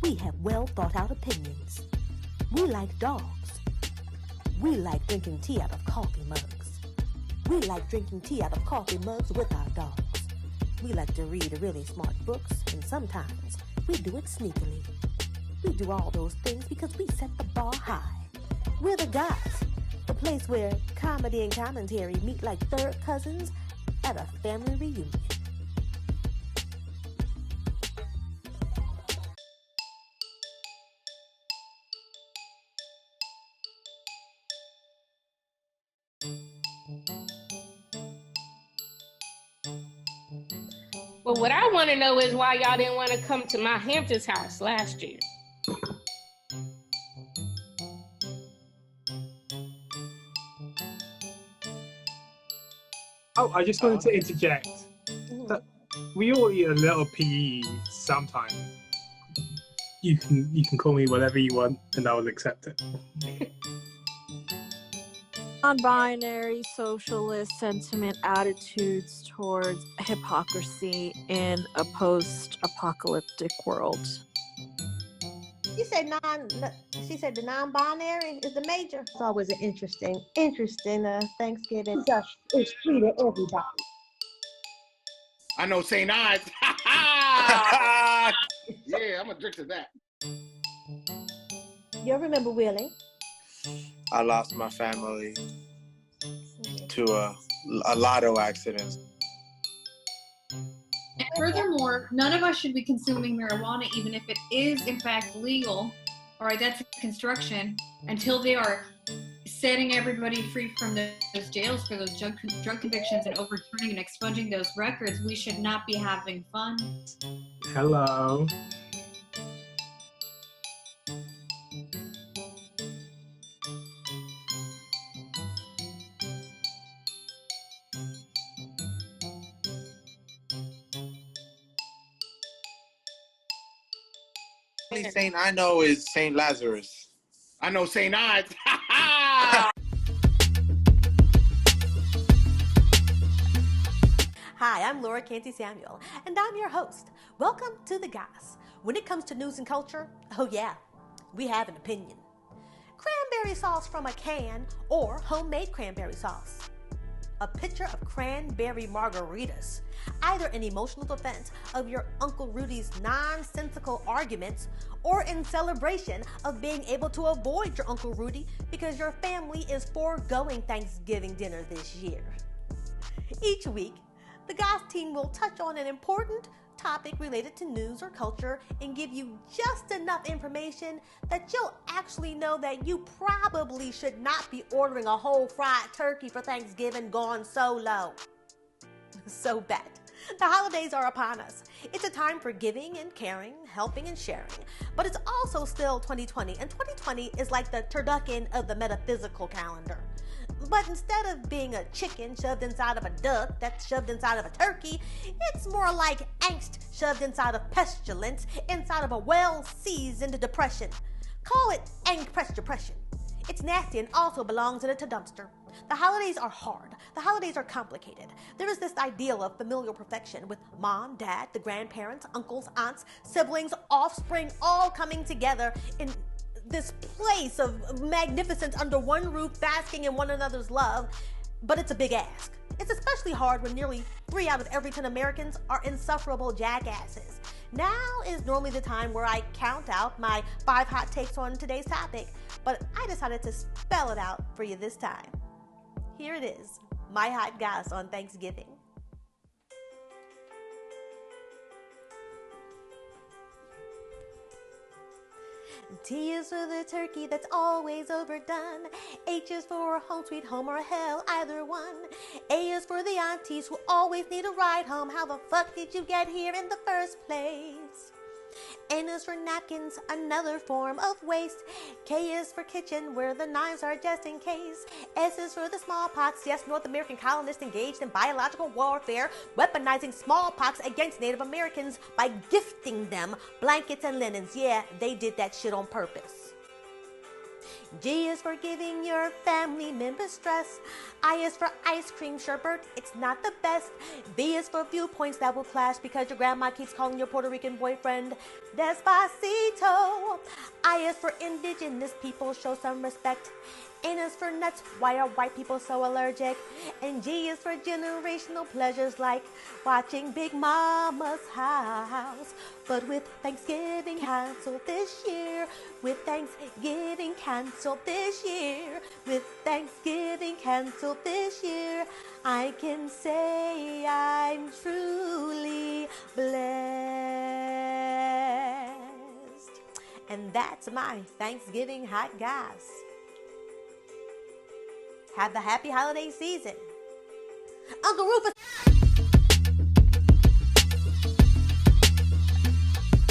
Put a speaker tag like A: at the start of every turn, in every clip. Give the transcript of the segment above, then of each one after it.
A: we have well thought out opinions. We like dogs. We like drinking tea out of coffee mugs. We like drinking tea out of coffee mugs with our dogs. We like to read really smart books, and sometimes we do it sneakily. We do all those things because we set the bar high. We're the Goss, the place where comedy and commentary meet like third cousins at a family reunion.
B: Well, what I want to know is why y'all didn't want to come to my Hampton's house last year.
C: Oh, I just wanted to interject that we all eat a little PE sometime. You can call me whatever you want, and I will accept it.
D: Non-binary socialist sentiment attitudes towards hypocrisy in a post-apocalyptic world.
A: She said the non-binary is the major. It's always an interesting Thanksgiving. It's free to everybody.
E: I know St. Ives. Yeah, I'm gonna drink to that.
A: You remember Willie?
F: I lost my family to a lotto accident.
G: And furthermore, none of us should be consuming marijuana, even if it is in fact legal, or that's construction, until they are setting everybody free from those jails for those drug convictions and overturning and expunging those records. We should not be having fun.
C: Hello.
F: The only saint I know is Saint Lazarus.
E: I know St. Ives.
A: Hi, I'm Laura Canty-Samuel, and I'm your host. Welcome to the Goss. When it comes to news and culture, oh yeah, we have an opinion. Cranberry sauce from a can or homemade cranberry sauce. A picture of cranberry margaritas. Either an emotional defense of your Uncle Rudy's nonsensical arguments or in celebration of being able to avoid your Uncle Rudy because your family is foregoing Thanksgiving dinner this year. Each week, the Goss team will touch on an important topic related to news or culture and give you just enough information that you'll actually know that you probably should not be ordering a whole fried turkey for Thanksgiving gone solo. So bad. The holidays are upon us. It's a time for giving and caring, helping and sharing. But it's also still 2020, and 2020 is like the turducken of the metaphysical calendar. But instead of being a chicken shoved inside of a duck that's shoved inside of a turkey, it's more like angst shoved inside of pestilence, inside of a well-seasoned depression. Call it ang-press depression. It's nasty and also belongs in a dumpster. The holidays are hard. The holidays are complicated. There is this ideal of familial perfection with mom, dad, the grandparents, uncles, aunts, siblings, offspring, all coming together in this place of magnificence under one roof, basking in one another's love. But it's a big ask. It's especially hard when nearly 3 out of every 10 Americans are insufferable jackasses. Now is normally the time where I count out my 5 hot takes on today's topic, but I decided to spell it out for you this time. Here it is, my hot goss on Thanksgiving. T is for the turkey that's always overdone. H is for home sweet home or hell, either one. A is for the aunties who always need a ride home. How the fuck did you get here in the first place? N is for napkins, another form of waste. K is for kitchen, where the knives are just in case. S is for the smallpox, yes, North American colonists engaged in biological warfare, weaponizing smallpox against Native Americans by gifting them blankets and linens. Yeah, they did that shit on purpose. G is for giving your family members stress. I is for ice cream sherbet, it's not the best. B is for viewpoints that will clash because your grandma keeps calling your Puerto Rican boyfriend Despacito. I is for indigenous people, show some respect. N is for nuts, why are white people so allergic? And G is for generational pleasures like watching Big Mama's house. But with Thanksgiving canceled this year, with Thanksgiving canceled this year, with Thanksgiving canceled this year, I can say I'm truly blessed. And that's my Thanksgiving hot goss. Have the happy holiday season. Uncle Rufus.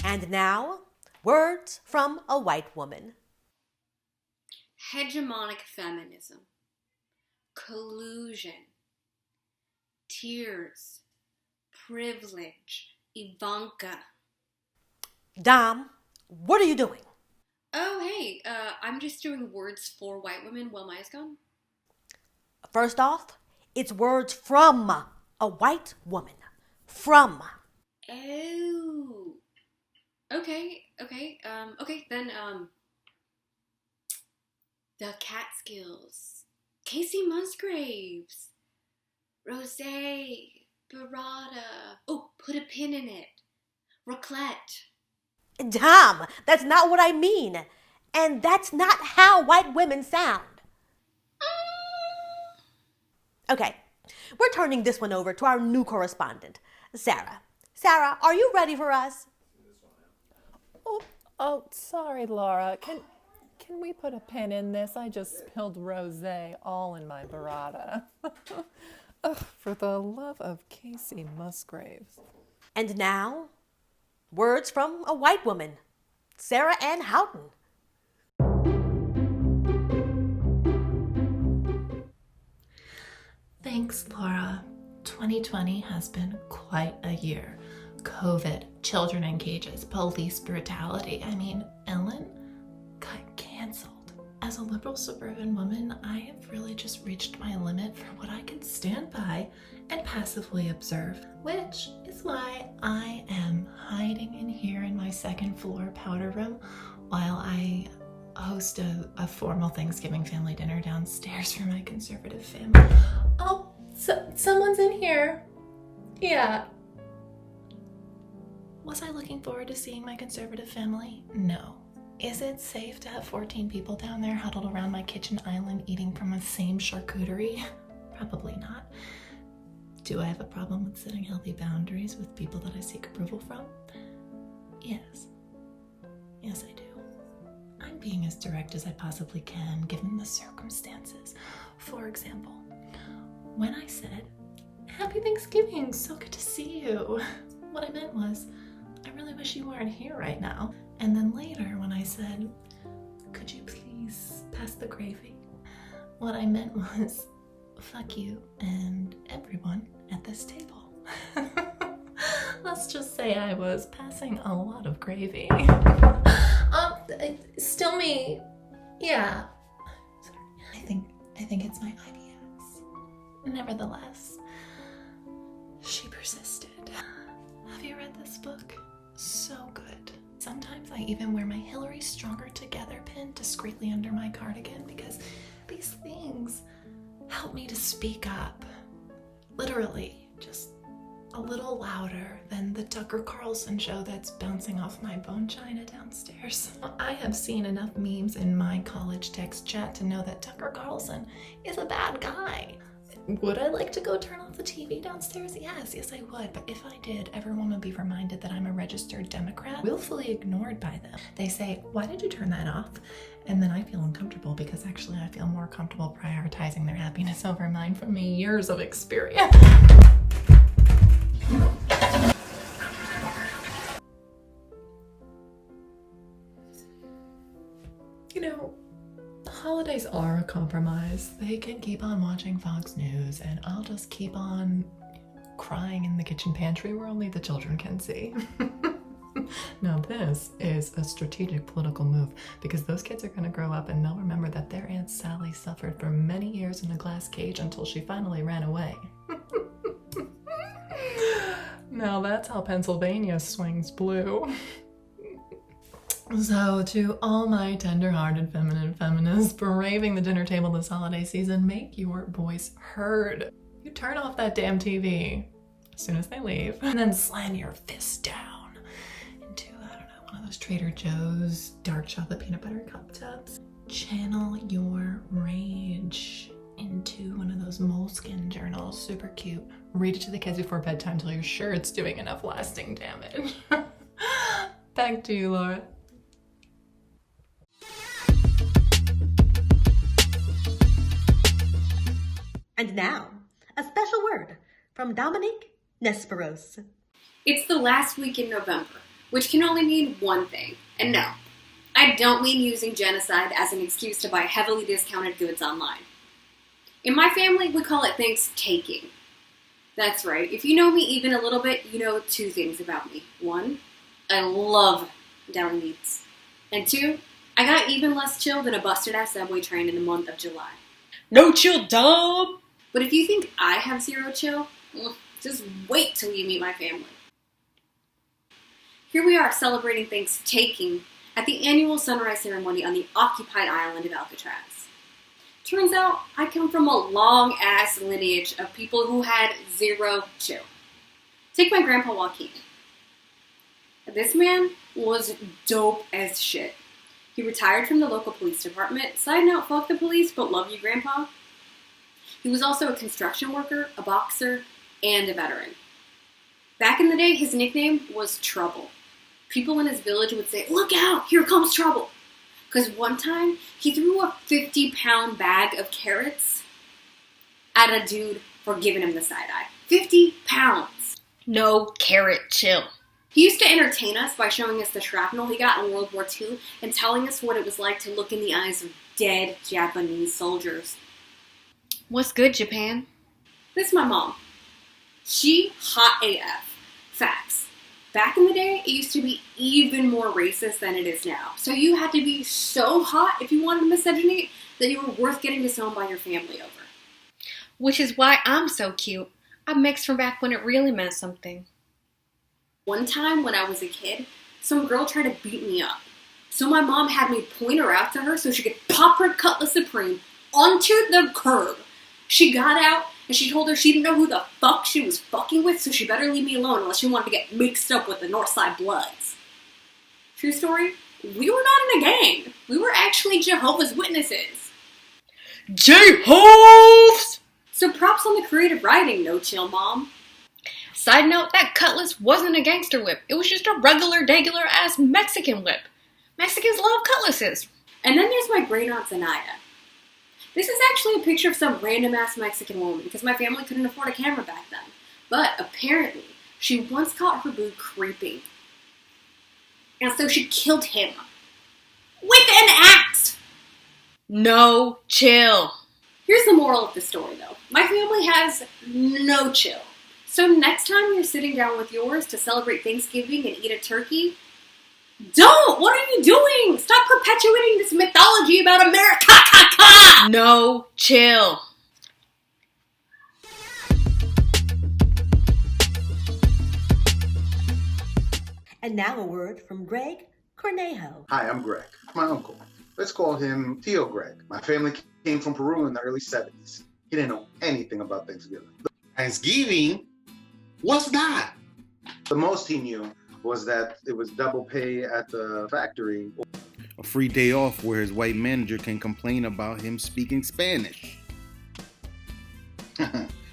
A: And now, words from a white woman.
H: Hegemonic feminism. Collusion. Tears. Privilege. Ivanka.
A: Dom, what are you doing?
H: Oh, hey, I'm just doing words for white women while Maya's gone.
A: First off, it's words from a white woman. From.
H: Oh. Okay, then, the Catskills. Casey Musgraves. Rosé. Barada. Oh, put a pin in it. Raclette.
A: Dom, that's not what I mean. And that's not how white women sound. Okay, we're turning this one over to our new correspondent, Sarah. Sarah, are you ready for us?
I: Oh, sorry, Laura. Can we put a pin in this? I just spilled rosé all in my burrata. For the love of Casey Musgraves.
A: And now, words from a white woman, Sarah Ann Houghton.
J: Thanks, Laura. 2020 has been quite a year. COVID, children in cages, police brutality. I mean, Ellen got canceled. As a liberal suburban woman, I have really just reached my limit for what I can stand by and passively observe, which is why I am hiding in here in my second floor powder room while I host a formal Thanksgiving family dinner downstairs for my conservative family. Oh, someone's in here. Yeah. Was I looking forward to seeing my conservative family? No. Is it safe to have 14 people down there huddled around my kitchen island eating from the same charcuterie? Probably not. Do I have a problem with setting healthy boundaries with people that I seek approval from? Yes. Yes, I do. I'm being as direct as I possibly can given the circumstances. For example, when I said, "Happy Thanksgiving, so good to see you," what I meant was, I really wish you weren't here right now. And then later when I said, "Could you please pass the gravy?" what I meant was, fuck you and everyone at this table. Let's just say I was passing a lot of gravy. Still me. Yeah. Sorry. I think it's my IBS. Nevertheless, she persisted. Have you read this book? So good. Sometimes I even wear my Hillary Stronger Together pin discreetly under my cardigan because these things help me to speak up. Literally, just a little louder than the Tucker Carlson show that's bouncing off my bone china downstairs. I have seen enough memes in my college text chat to know that Tucker Carlson is a bad guy. Would I like to go turn off the TV downstairs? Yes, I would. But if I did, everyone would be reminded that I'm a registered Democrat, willfully ignored by them. They say, "Why did you turn that off?" And then I feel uncomfortable because actually I feel more comfortable prioritizing their happiness over mine from my years of experience. You know, holidays are a compromise. They can keep on watching Fox News and I'll just keep on crying in the kitchen pantry where only the children can see.
I: Now this is a strategic political move because those kids are going to grow up and they'll remember that their Aunt Sally suffered for many years in a glass cage until she finally ran away. Now that's how Pennsylvania swings blue. So to all my tender-hearted feminine feminists braving the dinner table this holiday season, make your voice heard. You turn off that damn TV as soon as they leave and then slam your fist down into, I don't know, one of those Trader Joe's dark chocolate peanut butter cup tubs. Channel your rage into one of those moleskin journals, super cute. Read it to the kids before bedtime till you're sure it's doing enough lasting damage. Back to you, Laura.
A: And now, a special word from Dominique Nisperos.
H: It's the last week in November, which can only mean one thing. And no, I don't mean using genocide as an excuse to buy heavily discounted goods online. In my family, we call it Thanksgiving. That's right. If you know me even a little bit, you know two things about me. One, I love deli meats. And two, I got even less chill than a busted-ass subway train in the month of July.
B: No chill, dub!
H: But if you think I have zero chill, just wait till you meet my family. Here we are celebrating Thanksgiving at the annual sunrise ceremony on the occupied island of Alcatraz. Turns out I come from a long-ass lineage of people who had zero chill. Take my grandpa Joaquin. This man was dope as shit. He retired from the local police department. Side note, fuck the police, but love you, Grandpa. He was also a construction worker, a boxer, and a veteran. Back in the day, his nickname was Trouble. People in his village would say, "Look out, here comes trouble." Because one time, he threw a 50-pound bag of carrots at a dude for giving him the side eye. 50 pounds.
B: No carrot chill.
H: He used to entertain us by showing us the shrapnel he got in World War II and telling us what it was like to look in the eyes of dead Japanese soldiers.
B: What's good, Japan?
H: This is my mom. She hot AF. Facts. Back in the day, it used to be even more racist than it is now. So you had to be so hot if you wanted to miscegenate that you were worth getting disowned by your family over.
B: Which is why I'm so cute. I'm mixed from back when it really meant something.
H: One time when I was a kid, some girl tried to beat me up. So my mom had me point her out to her so she could pop her Cutlass Supreme onto the curb. She got out and she told her she didn't know who the fuck she was fucking with, so she better leave me alone unless she wanted to get mixed up with the Northside Bloods. True story, we were not in a gang. We were actually Jehovah's Witnesses.
B: J-Hoves!
H: So props on the creative writing, no chill, Mom.
B: Side note, that cutlass wasn't a gangster whip. It was just a regular ass Mexican whip. Mexicans love cutlasses.
H: And then there's my great aunt Zenaida. This is actually a picture of some random ass Mexican woman because my family couldn't afford a camera back then. But apparently, she once caught her boo creeping. And so she killed him. With an axe!
B: No chill.
H: Here's the moral of the story though. My family has no chill. So next time you're sitting down with yours to celebrate Thanksgiving and eat a turkey, don't! What are you doing? Stop perpetuating this mythology about America!
B: No chill.
A: And now a word from Greg Cornejo.
E: Hi, I'm Greg, my uncle. Let's call him Tio Greg. My family came from Peru in the early 70s. He didn't know anything about Thanksgiving.
K: Thanksgiving? What's that?
E: The most he knew was that it was double pay at the factory.
K: A free day off where his white manager can complain about him speaking Spanish.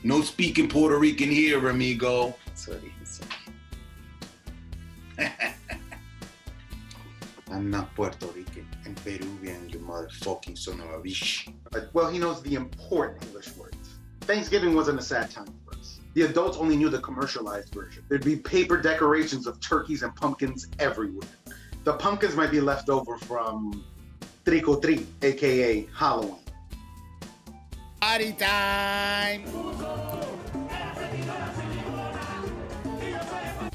K: No speaking Puerto Rican here, amigo.
E: Sorry.
K: I'm not Puerto Rican. I'm Peruvian, you motherfucking son of a bitch.
E: Well, he knows the important English words. Thanksgiving wasn't a sad time for us. The adults only knew the commercialized version. There'd be paper decorations of turkeys and pumpkins everywhere. The pumpkins might be left over from Trick or Treat, aka Halloween.
K: Party time!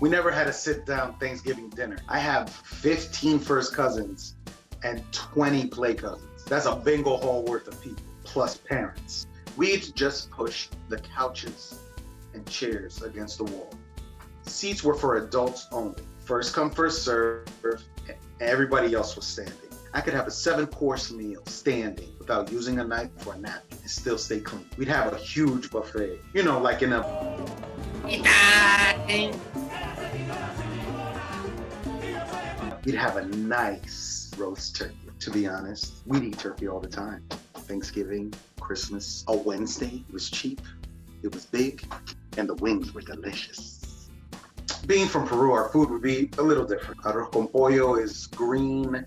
E: We never had a sit-down Thanksgiving dinner. I have 15 first cousins and 20 play cousins. That's a bingo hall worth of people, plus parents. We'd just push the couches and chairs against the wall. Seats were for adults only. First come, first serve, and everybody else was standing. I could have a 7-course meal standing without using a knife or a napkin and still stay clean. We'd have a huge buffet, you know, like in a... We'd have a nice roast turkey. To be honest, we'd eat turkey all the time. Thanksgiving, Christmas, a Wednesday. It was cheap, it was big, and the wings were delicious. Being from Peru, our food would be a little different. Arroz con pollo is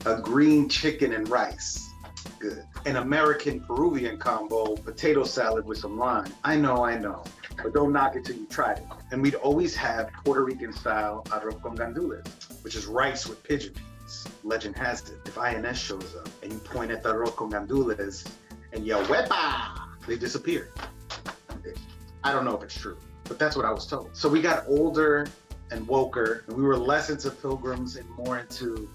E: a green chicken and rice. Good. An American Peruvian combo, potato salad with some lime. I know, but don't knock it till you tried it. And we'd always have Puerto Rican style arroz con gandules, which is rice with pigeon peas. Legend has it, if INS shows up and you point at the arroz con gandules and yell, "Wepa!" they disappear. I don't know if it's true, but that's what I was told. So we got older and woker, and we were less into pilgrims and more into...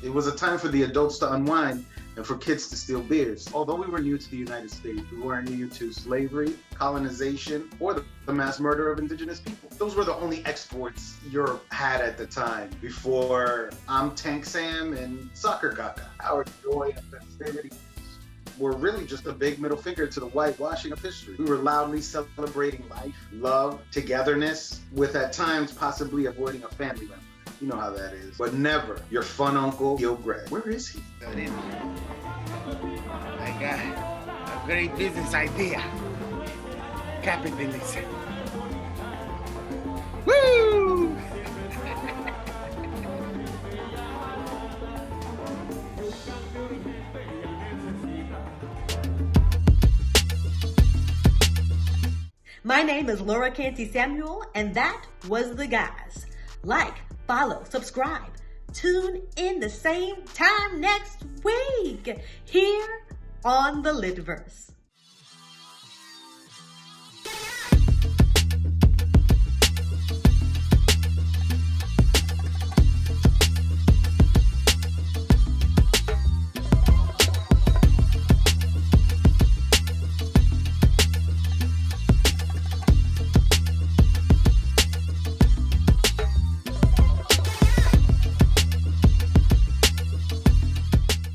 E: It was a time for the adults to unwind and for kids to steal beers. Although we were new to the United States, we weren't new to slavery, colonization, or the mass murder of indigenous people. Those were the only exports Europe had at the time before I'm Tank Sam and Soccer Gaga. Our joy and festivities were really just a big middle finger to the whitewashing of history. We were loudly celebrating life, love, togetherness, with at times possibly avoiding a family member. You know how that is. But never your fun uncle, Gil Greg. Where is he?
L: I got a great business idea. Capitalism. Woo!
A: My name is Laura Canty-Samuel, and that was The Guys. Like, follow, subscribe. Tune in the same time next week here on the Litverse.